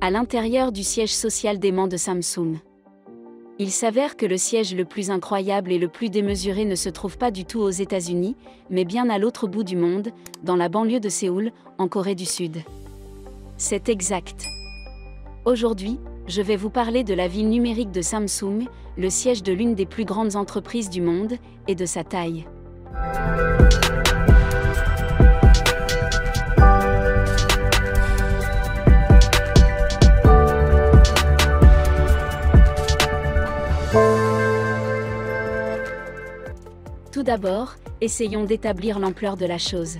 à l'intérieur du siège social dément de Samsung. Il s'avère que le siège le plus incroyable et le plus démesuré ne se trouve pas du tout aux États-Unis, mais bien à l'autre bout du monde, dans la banlieue de Séoul, en Corée du Sud. C'est exact. Aujourd'hui, je vais vous parler de la ville numérique de Samsung, le siège de l'une des plus grandes entreprises du monde, et de sa taille. Tout d'abord, essayons d'établir l'ampleur de la chose.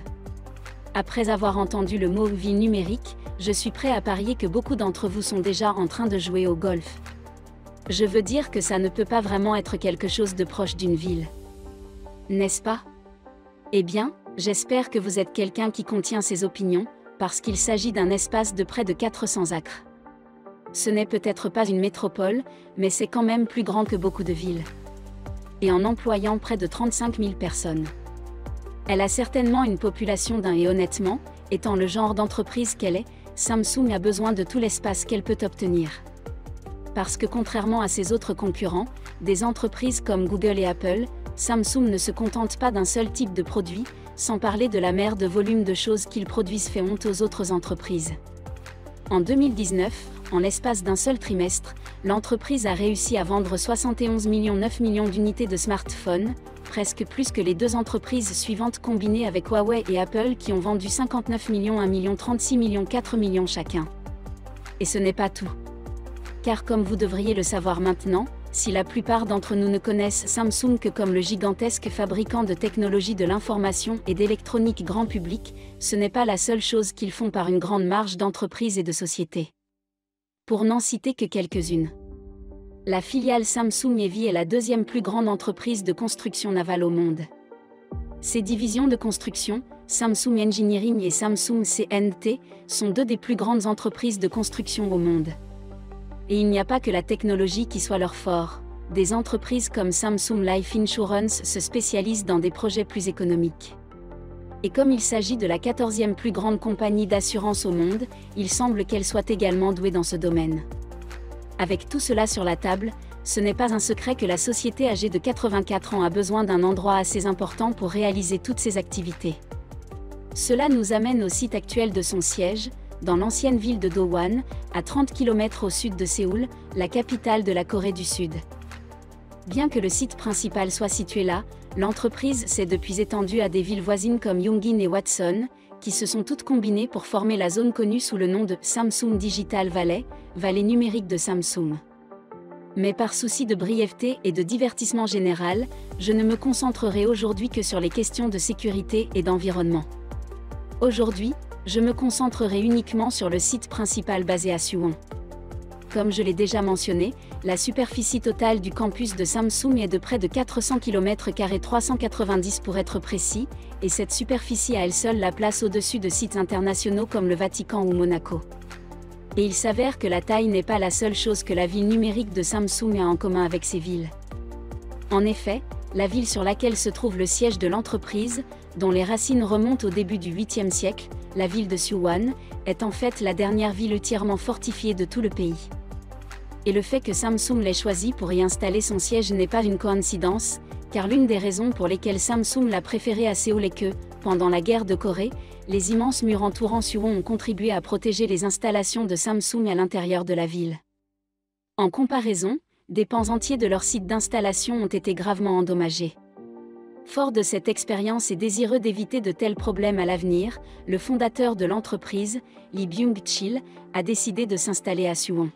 Après avoir entendu le mot « ville numérique », je suis prêt à parier que beaucoup d'entre vous sont déjà en train de jouer au golf. Je veux dire que ça ne peut pas vraiment être quelque chose de proche d'une ville. N'est-ce pas? Eh bien, j'espère que vous êtes quelqu'un qui contient ses opinions, parce qu'il s'agit d'un espace de près de 400 acres. Ce n'est peut-être pas une métropole, mais c'est quand même plus grand que beaucoup de villes. Et en employant près de 35 000 personnes. Elle a certainement une population d'un et honnêtement, étant le genre d'entreprise qu'elle est, Samsung a besoin de tout l'espace qu'elle peut obtenir. Parce que contrairement à ses autres concurrents, des entreprises comme Google et Apple, Samsung ne se contente pas d'un seul type de produit, sans parler de la mer de volume de choses qu'ils produisent fait honte aux autres entreprises. En 2019, en l'espace d'un seul trimestre, l'entreprise a réussi à vendre 71,9 millions d'unités de smartphones, presque plus que les deux entreprises suivantes combinées avec Huawei et Apple qui ont vendu 59 millions, 1 million, 36 millions, 4 millions chacun. Et ce n'est pas tout. Car comme vous devriez le savoir maintenant, si la plupart d'entre nous ne connaissent Samsung que comme le gigantesque fabricant de technologies de l'information et d'électronique grand public, ce n'est pas la seule chose qu'ils font par une grande marge d'entreprises et de sociétés. Pour n'en citer que quelques-unes. La filiale Samsung Heavy est la deuxième plus grande entreprise de construction navale au monde. Ses divisions de construction, Samsung Engineering et Samsung C&T, sont deux des plus grandes entreprises de construction au monde. Et il n'y a pas que la technologie qui soit leur fort. Des entreprises comme Samsung Life Insurance se spécialisent dans des projets plus économiques. Et comme il s'agit de la 14e plus grande compagnie d'assurance au monde, il semble qu'elle soit également douée dans ce domaine. Avec tout cela sur la table, ce n'est pas un secret que la société âgée de 84 ans a besoin d'un endroit assez important pour réaliser toutes ses activités. Cela nous amène au site actuel de son siège, dans l'ancienne ville de Dowon, à 30 km au sud de Séoul, la capitale de la Corée du Sud. Bien que le site principal soit situé là, l'entreprise s'est depuis étendue à des villes voisines comme Yongin et Watson, qui se sont toutes combinées pour former la zone connue sous le nom de Samsung Digital Valley, vallée numérique de Samsung. Mais par souci de brièveté et de divertissement général, je ne me concentrerai aujourd'hui que sur les questions de sécurité et d'environnement. Aujourd'hui, je me concentrerai uniquement sur le site principal basé à Suwon. Comme je l'ai déjà mentionné, la superficie totale du campus de Samsung est de près de 400 km², 390 pour être précis, et cette superficie à elle seule la place au-dessus de sites internationaux comme le Vatican ou Monaco. Et il s'avère que la taille n'est pas la seule chose que la ville numérique de Samsung a en commun avec ces villes. En effet, la ville sur laquelle se trouve le siège de l'entreprise, dont les racines remontent au début du 8e siècle, la ville de Suwon, est en fait la dernière ville entièrement fortifiée de tout le pays. Et le fait que Samsung l'ait choisi pour y installer son siège n'est pas une coïncidence, car l'une des raisons pour lesquelles Samsung l'a préféré à Séoul est que, pendant la guerre de Corée, les immenses murs entourant Suwon ont contribué à protéger les installations de Samsung à l'intérieur de la ville. En comparaison, des pans entiers de leur site d'installation ont été gravement endommagés. Fort de cette expérience et désireux d'éviter de tels problèmes à l'avenir, le fondateur de l'entreprise, Lee Byung-chul, a décidé de s'installer à Suwon.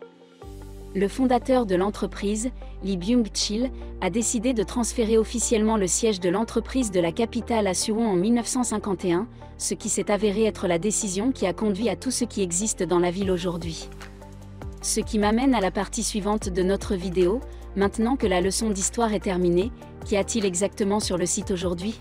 Le fondateur de l'entreprise, Lee Byung-chul, a décidé de transférer officiellement le siège de l'entreprise de la capitale à Suwon en 1951, ce qui s'est avéré être la décision qui a conduit à tout ce qui existe dans la ville aujourd'hui. Ce qui m'amène à la partie suivante de notre vidéo. Maintenant que la leçon d'histoire est terminée, qu'y a-t-il exactement sur le site aujourd'hui?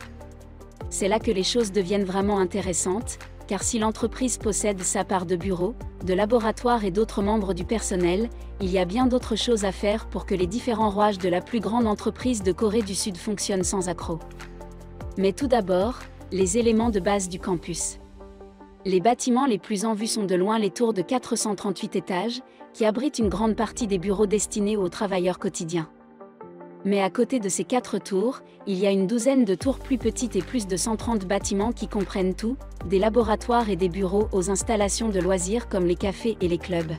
C'est là que les choses deviennent vraiment intéressantes, car si l'entreprise possède sa part de bureaux, de laboratoires et d'autres membres du personnel, il y a bien d'autres choses à faire pour que les différents rouages de la plus grande entreprise de Corée du Sud fonctionnent sans accroc. Mais tout d'abord, les éléments de base du campus. Les bâtiments les plus en vue sont de loin les tours de 438 étages, qui abritent une grande partie des bureaux destinés aux travailleurs quotidiens. Mais à côté de ces 4 tours, il y a une douzaine de tours plus petites et plus de 130 bâtiments qui comprennent tout, des laboratoires et des bureaux aux installations de loisirs comme les cafés et les clubs.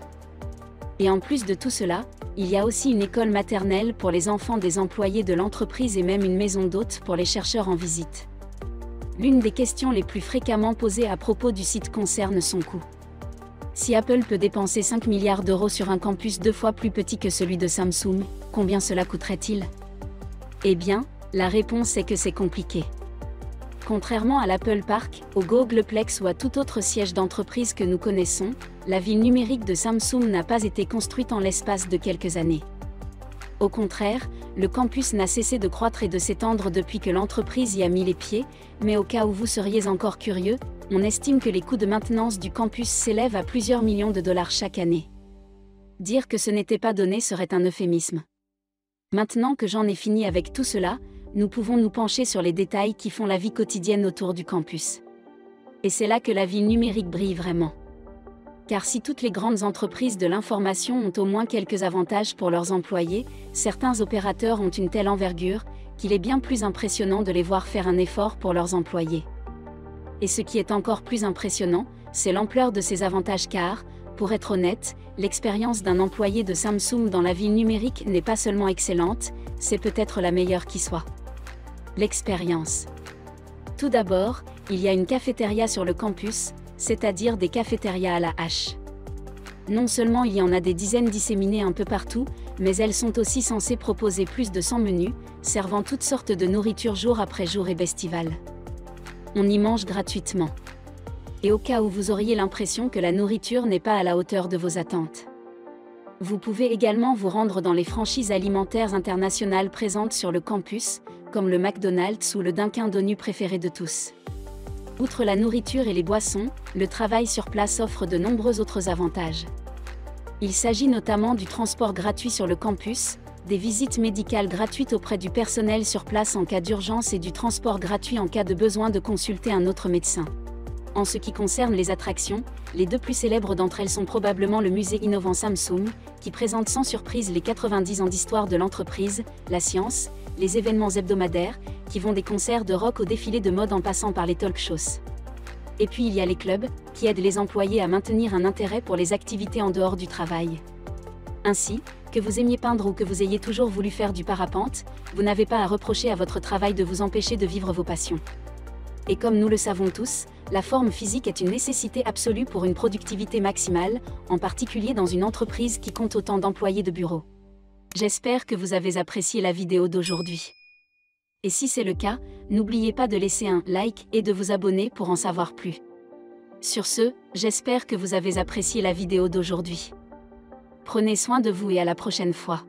Et en plus de tout cela, il y a aussi une école maternelle pour les enfants des employés de l'entreprise et même une maison d'hôtes pour les chercheurs en visite. L'une des questions les plus fréquemment posées à propos du site concerne son coût. Si Apple peut dépenser 5 milliards d'euros sur un campus 2 fois plus petit que celui de Samsung, combien cela coûterait-il? Eh bien, la réponse est que c'est compliqué. Contrairement à l'Apple Park, au Googleplex ou à tout autre siège d'entreprise que nous connaissons, la ville numérique de Samsung n'a pas été construite en l'espace de quelques années. Au contraire, le campus n'a cessé de croître et de s'étendre depuis que l'entreprise y a mis les pieds, mais au cas où vous seriez encore curieux, on estime que les coûts de maintenance du campus s'élèvent à plusieurs millions de dollars chaque année. Dire que ce n'était pas donné serait un euphémisme. Maintenant que j'en ai fini avec tout cela, nous pouvons nous pencher sur les détails qui font la vie quotidienne autour du campus. Et c'est là que la ville numérique brille vraiment. Car si toutes les grandes entreprises de l'information ont au moins quelques avantages pour leurs employés, certains opérateurs ont une telle envergure, qu'il est bien plus impressionnant de les voir faire un effort pour leurs employés. Et ce qui est encore plus impressionnant, c'est l'ampleur de ces avantages car, pour être honnête, l'expérience d'un employé de Samsung dans la ville numérique n'est pas seulement excellente, c'est peut-être la meilleure qui soit. L'expérience. Tout d'abord, il y a une cafétéria sur le campus, c'est-à-dire des cafétérias à la hache. Non seulement il y en a des dizaines disséminées un peu partout, mais elles sont aussi censées proposer plus de 100 menus, servant toutes sortes de nourriture jour après jour et festival. On y mange gratuitement. Et au cas où vous auriez l'impression que la nourriture n'est pas à la hauteur de vos attentes. Vous pouvez également vous rendre dans les franchises alimentaires internationales présentes sur le campus, comme le McDonald's ou le Dunkin' Donuts préféré de tous. Outre la nourriture et les boissons, le travail sur place offre de nombreux autres avantages. Il s'agit notamment du transport gratuit sur le campus, des visites médicales gratuites auprès du personnel sur place en cas d'urgence et du transport gratuit en cas de besoin de consulter un autre médecin. En ce qui concerne les attractions, les 2 plus célèbres d'entre elles sont probablement le musée innovant Samsung, qui présente sans surprise les 90 ans d'histoire de l'entreprise, la science, les événements hebdomadaires, qui vont des concerts de rock au défilé de mode en passant par les talk shows. Et puis il y a les clubs, qui aident les employés à maintenir un intérêt pour les activités en dehors du travail. Ainsi, que vous aimiez peindre ou que vous ayez toujours voulu faire du parapente, vous n'avez pas à reprocher à votre travail de vous empêcher de vivre vos passions. Et comme nous le savons tous, la forme physique est une nécessité absolue pour une productivité maximale, en particulier dans une entreprise qui compte autant d'employés de bureau. J'espère que vous avez apprécié la vidéo d'aujourd'hui. Et si c'est le cas, n'oubliez pas de laisser un like et de vous abonner pour en savoir plus. Sur ce, j'espère que vous avez apprécié la vidéo d'aujourd'hui. Prenez soin de vous et à la prochaine fois.